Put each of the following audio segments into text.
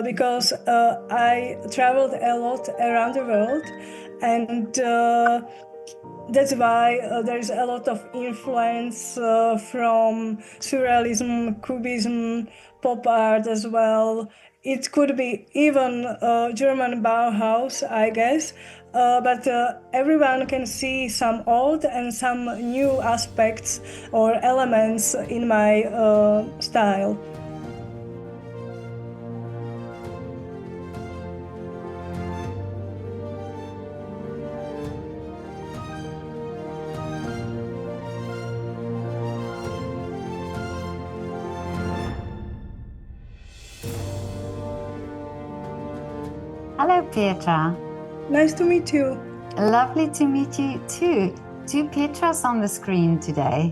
because I traveled a lot around the world, and that's why there's a lot of influence from surrealism, cubism, pop art as well. It could be even German Bauhaus, I guess. But everyone can see some old and some new aspects or elements in my style. Hello, Petra. Nice to meet you. Lovely to meet you too. Two Petras on the screen today.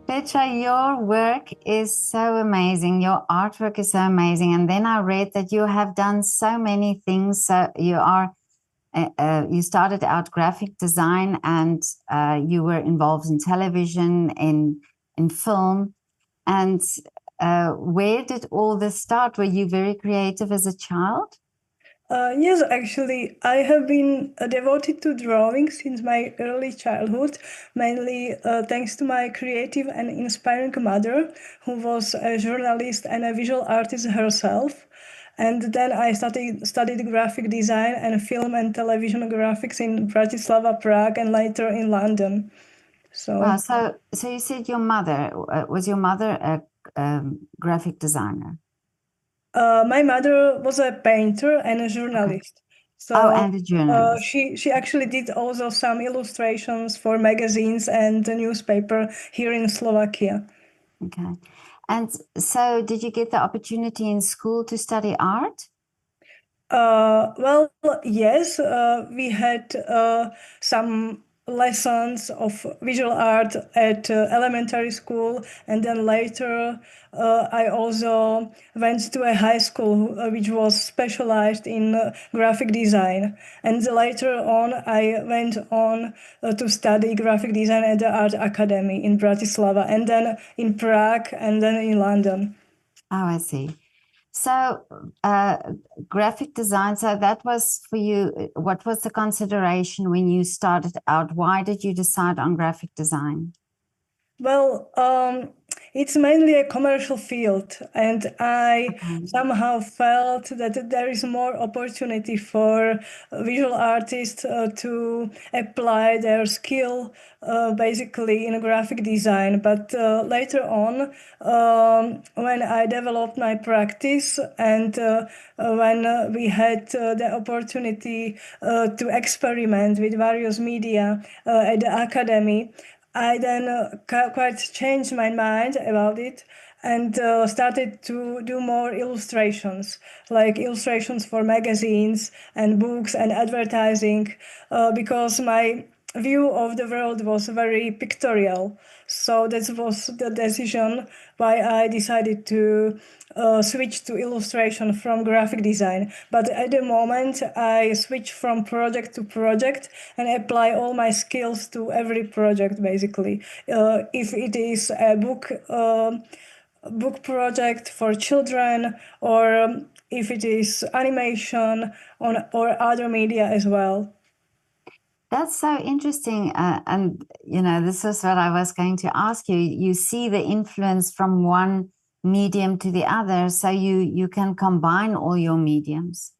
Petra, your work is so amazing. Your artwork is so amazing. And then I read that you have done so many things. So you started out graphic design, and you were involved in television, in film. And where did all this start? Were you very creative as a child? Yes, actually, I have been devoted to drawing since my early childhood, mainly thanks to my creative and inspiring mother, who was a journalist and a visual artist herself. And then I studied graphic design and film and television graphics in Bratislava, Prague, and later in London. Wow. So you said your mother, was your mother a graphic designer? My mother was a painter and a journalist. Oh, So and a journalist. she actually did also some illustrations for magazines and the newspaper here in Slovakia. Okay. And so did you get the opportunity in school to study art? Well, yes, we had some lessons of visual art at elementary school, and then later I also went to a high school which was specialized in graphic design. And later on, I went on to study graphic design at the Art Academy in Bratislava, and then in Prague, and then in London. Oh, I see. So graphic design, so that was for you, what was the consideration when you started out? Why did you decide on graphic design? Well, it's mainly a commercial field, and I somehow felt that there is more opportunity for visual artists to apply their skill basically in graphic design. But later on, when I developed my practice and when we had the opportunity to experiment with various media at the academy, I then quite changed my mind about it and started to do more illustrations, like illustrations for magazines and books and advertising, because my view of the world was very pictorial. So that was the decision why I decided to switch to illustration from graphic design. But at the moment, I switch from project to project and apply all my skills to every project, basically. If it is a book project for children, or if it is animation or other media as well. That's so interesting. And, this is what I was going to ask you. You see the influence from one medium to the other, so you can combine all your mediums.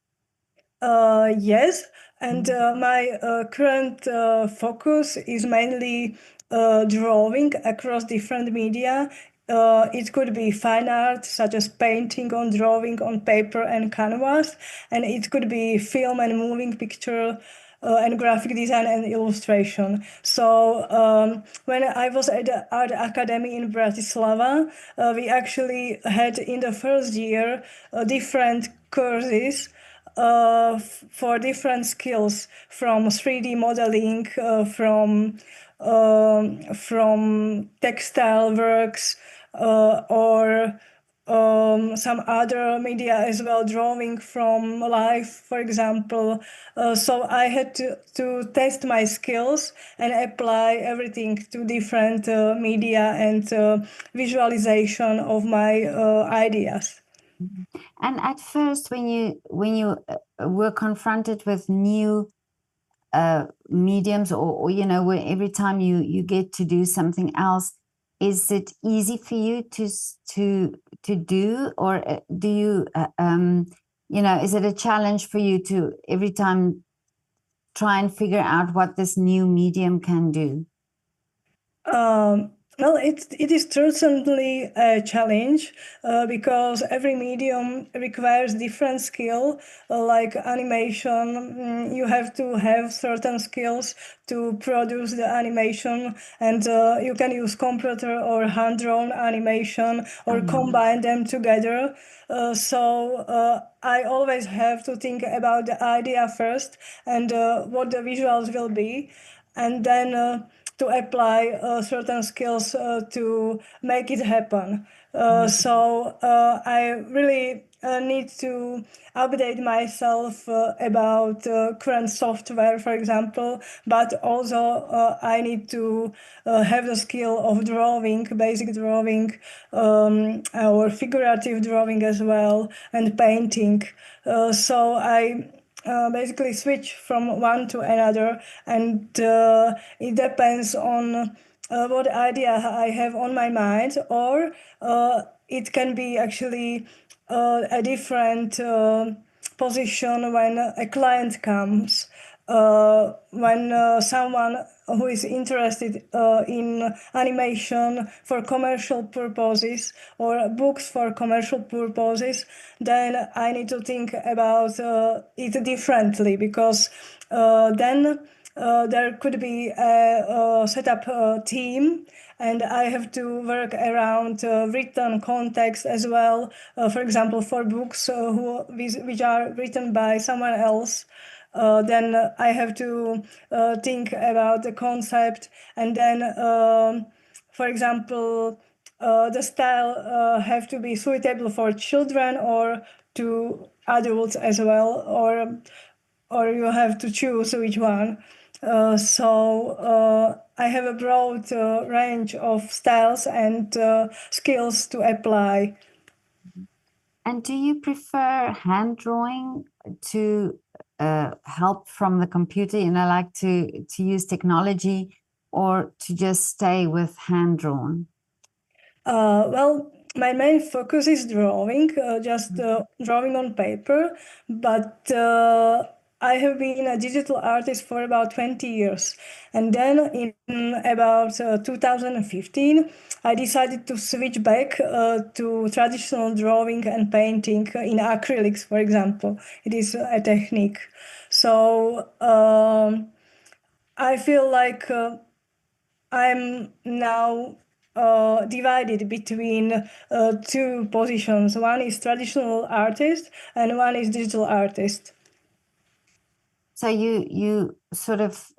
Yes, and my current focus is mainly drawing across different media. It could be fine art, such as painting on drawing on paper and canvas, and it could be film and moving picture and graphic design and illustration. So when I was at the Art Academy in Bratislava, we actually had in the first year different courses for different skills, from 3D modeling, from textile works, or some other media as well, drawing from life, for example. So I had to test my skills and apply everything to different media and visualization of my ideas. And at first, when you were confronted with new mediums, or you know, where every time you get to do something else, is it easy for you to do, or do you you know, is it a challenge for you to every time try and figure out what this new medium can do? Well, it is certainly a challenge because every medium requires different skill. Like animation, you have to have certain skills to produce the animation, and you can use computer or hand-drawn animation or combine them together. I always have to think about the idea first and what the visuals will be, and then to apply certain skills to make it happen. I really need to update myself about current software, for example, but also I need to have the skill of drawing, basic drawing, or figurative drawing as well, and painting. I basically switch from one to another, and it depends on what idea I have on my mind, or it can be actually a different position when a client comes. When someone who is interested in animation for commercial purposes or books for commercial purposes, then I need to think about it differently, because then there could be a set up team, and I have to work around written context as well. For example, for books which are written by someone else, then I have to think about the concept, and then, for example, the style have to be suitable for children or to adults as well, or you have to choose which one. I have a broad range of styles and skills to apply. And do you prefer hand drawing to help from the computer, you know, like to use technology, or to just stay with hand drawn? Well, my main focus is drawing, just drawing on paper, but I have been a digital artist for about 20 years. And then in about 2015, I decided to switch back to traditional drawing and painting in acrylics, for example. It is a technique. I feel like I'm now divided between two positions. One is traditional artist and one is digital artist. So you sort of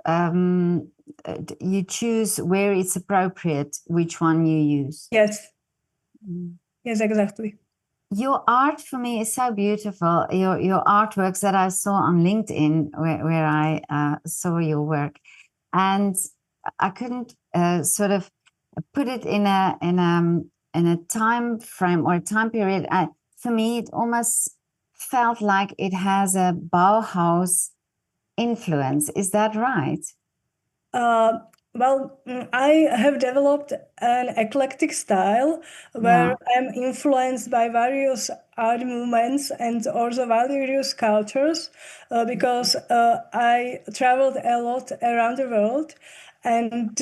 you choose where it's appropriate which one you use. Yes. Yes, exactly. Your art for me is so beautiful. Your artworks that I saw on LinkedIn, where I saw your work, and I couldn't sort of put it in a time frame or a time period. For me, it almost felt like it has a Bauhaus influence. Is that right? I have developed an eclectic style where I'm influenced by various art movements and also various cultures, because I traveled a lot around the world, and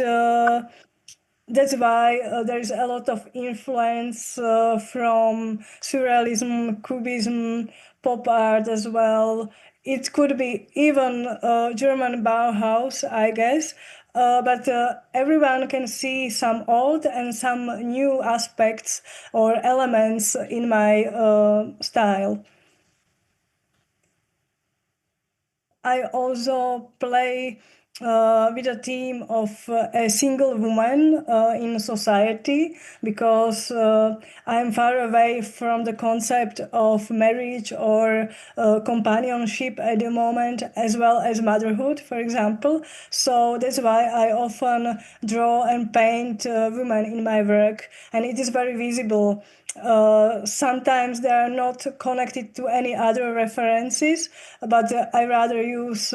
that's why there is a lot of influence from surrealism, cubism, pop art as well. It could be even German Bauhaus, I guess. But everyone can see some old and some new aspects or elements in my style. I also play with a team of a single woman in society, because I'm far away from the concept of marriage or companionship at the moment, as well as motherhood, for example. So that's why I often draw and paint women in my work, and it is very visible sometimes they are not connected to any other references, but I rather use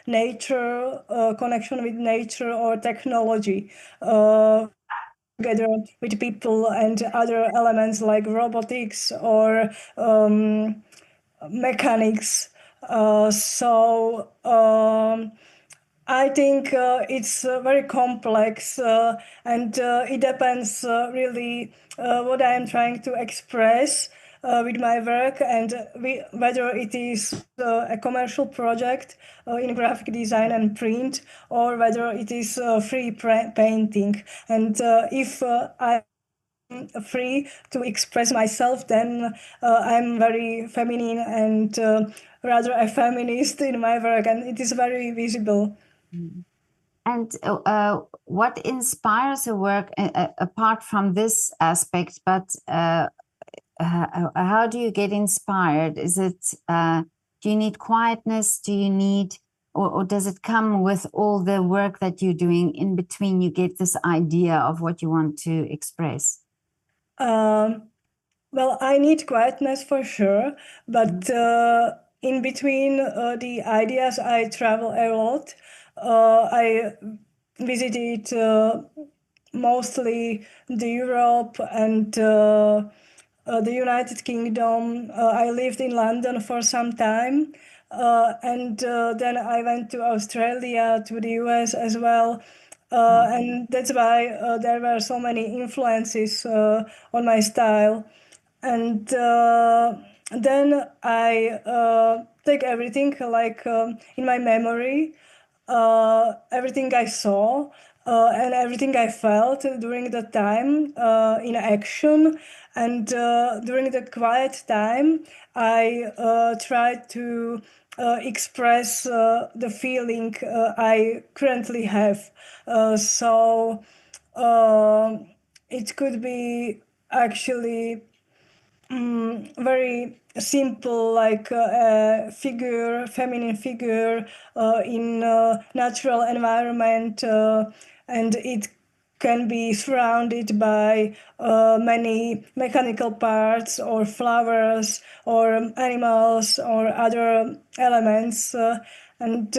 nature, connection with nature or technology together with people and other elements like robotics or mechanics. I think it's very complex and it depends really what I am trying to express with my work and whether it is a commercial project in graphic design and print or whether it is free painting. And if I free to express myself, then I'm very feminine and rather a feminist in my work, and it is very visible. And what inspires a work apart from this aspect? But how do you get inspired? Is it do you need quietness? Do you need, or does it come with all the work that you're doing in between? You get this idea of what you want to express. Well, I need quietness for sure, but in between the ideas, I travel a lot. I visited mostly the Europe and the United Kingdom. I lived in London for some time, and then I went to Australia, to the US as well. And that's why there were so many influences on my style. And then I take everything like in my memory, everything I saw and everything I felt during the time in action. And during the quiet time, I tried to express the feeling I currently have. So it could be actually very simple, like a figure, feminine figure in a natural environment, and it can be surrounded by many mechanical parts or flowers or animals or other elements. And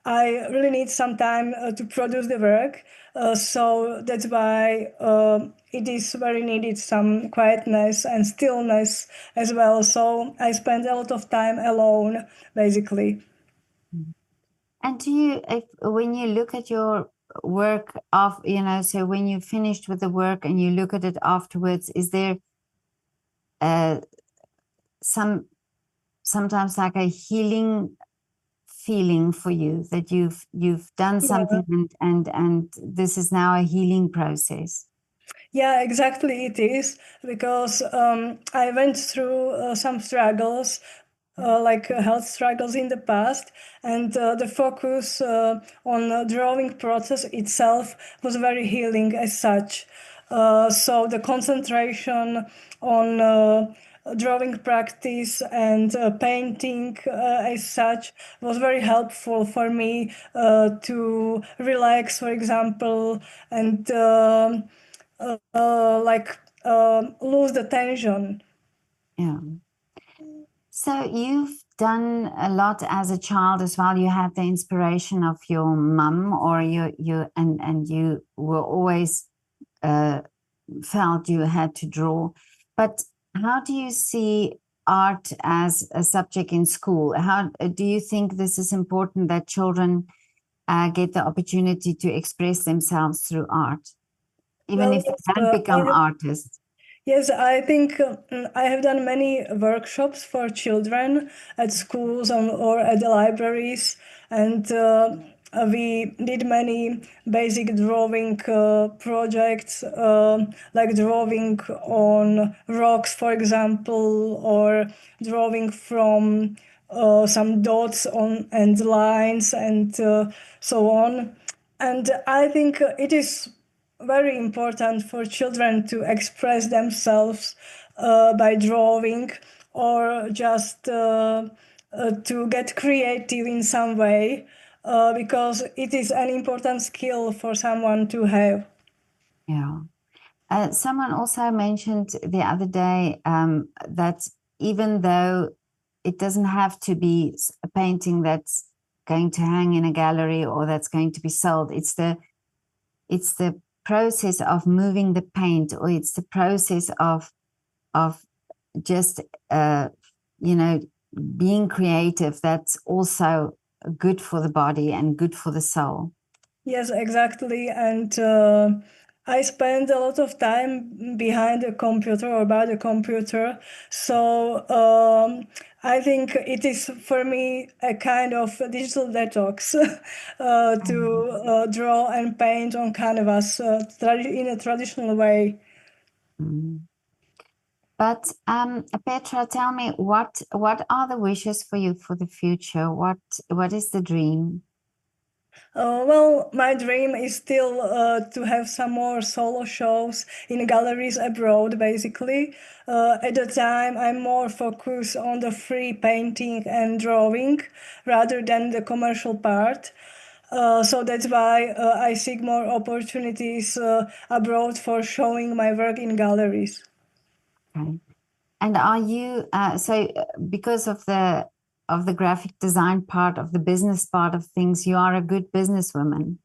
I really need some time to produce the work. So that's why it is very needed some quietness and stillness as well. So I spend a lot of time alone, basically. And do you, when you look at your work of, so when you're finished with the work and you look at it afterwards, is there sometimes like a healing feeling for you that you've done something and this is now a healing process? Yeah, exactly it is, because I went through some struggles, like health struggles in the past, and the focus on the drawing process itself was very healing as such. So the concentration on drawing practice and painting as such was very helpful for me to relax, for example, and lose the tension. Yeah. So you've done a lot as a child as well. You had the inspiration of your mum, or and you were always felt you had to draw. But how do you see art as a subject in school? How do you think this is important that children get the opportunity to express themselves through art, even if they don't become artists? Yes, I think I have done many workshops for children at schools or at the libraries, and we did many basic drawing projects, like drawing on rocks, for example, or drawing from some dots on and lines and so on. And I think it is very important for children to express themselves by drawing or just to get creative in some way, because it is an important skill for someone to have. Yeah. Someone also mentioned the other day that even though it doesn't have to be a painting that's going to hang in a gallery or that's going to be sold, it's the process of moving the paint, or it's the process of just being creative, that's also good for the body and good for the soul. Yes, exactly. And I spend a lot of time behind a computer or by the computer. So I think it is for me a kind of digital detox to draw and paint on canvas in a traditional way. Mm. But Petra, tell me, what are the wishes for you for the future? What is the dream? Well, my dream is still to have some more solo shows in galleries abroad, basically. At the time, I'm more focused on the free painting and drawing rather than the commercial part. So that's why I seek more opportunities abroad for showing my work in galleries. Okay. And are you because of the graphic design part, of the business part of things, you are a good businesswoman?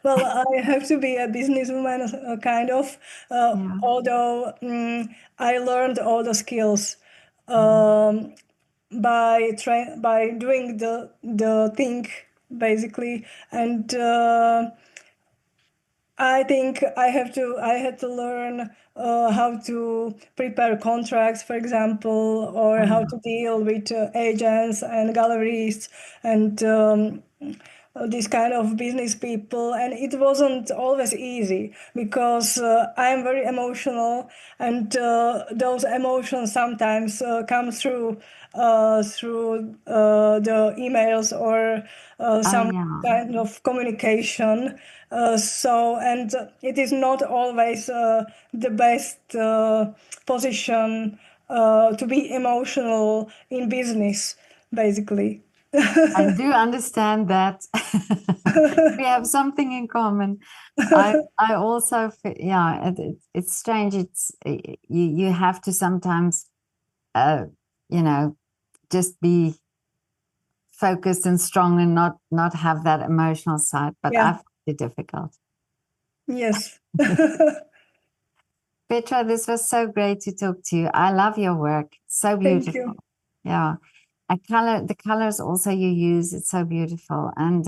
Well, I have to be a businesswoman, kind of, Yeah. although I learned all the skills Mm. by doing the thing basically, and I think I had to learn how to prepare contracts, for example, or how to deal with agents and galleries and these kind of business people. And it wasn't always easy because I am very emotional, and those emotions sometimes come through the emails or some Yeah. kind of communication. And it is not always the best position to be emotional in business, basically. I do understand that. We have something in common. I also it's strange. It's you have to sometimes you know just be focused and strong and not have that emotional side, but I Yeah. find it difficult. Yes. Petra, this was so great to talk to you. I love your work. It's so Thank beautiful. you. Yeah. The colors also you use, it's so beautiful. And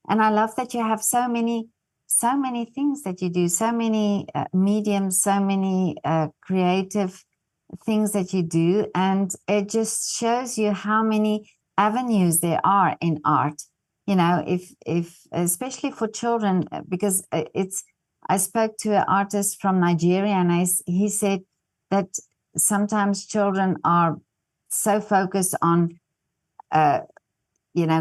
I love that you have so many things that you do, so many mediums, so many creative things that you do. And it just shows you how many avenues there are in art. You know, if especially for children, because I spoke to an artist from Nigeria, and he said that sometimes children are so focused on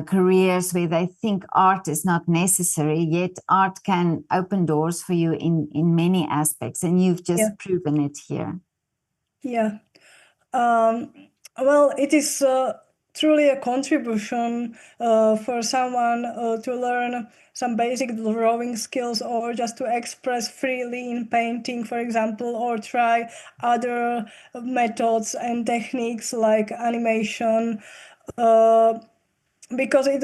careers where they think art is not necessary, yet art can open doors for you in many aspects, and you've just proven it here. Yeah. Well, it is truly a contribution for someone to learn some basic drawing skills, or just to express freely in painting, for example, or try other methods and techniques like animation. Because it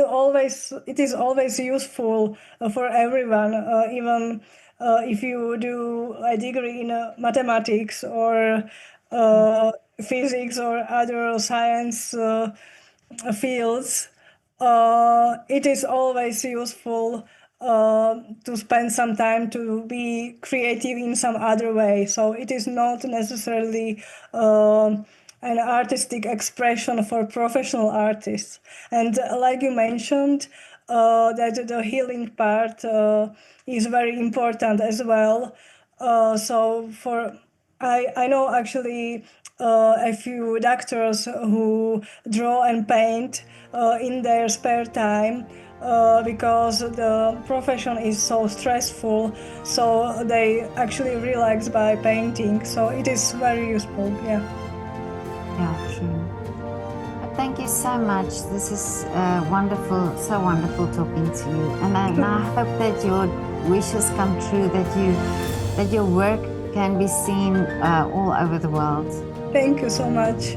is always useful for everyone, even if you do a degree in mathematics or physics or other science fields. It is always useful to spend some time to be creative in some other way. So it is not necessarily an artistic expression for professional artists. And like you mentioned, that the healing part is very important as well. I know actually a few doctors who draw and paint in their spare time because the profession is so stressful. So they actually relax by painting. So it is very useful. Yeah. Yeah, true. Thank you so much. This is wonderful, so wonderful talking to you. And I hope that your wishes come true, that you that your work can be seen all over the world. Thank you so much.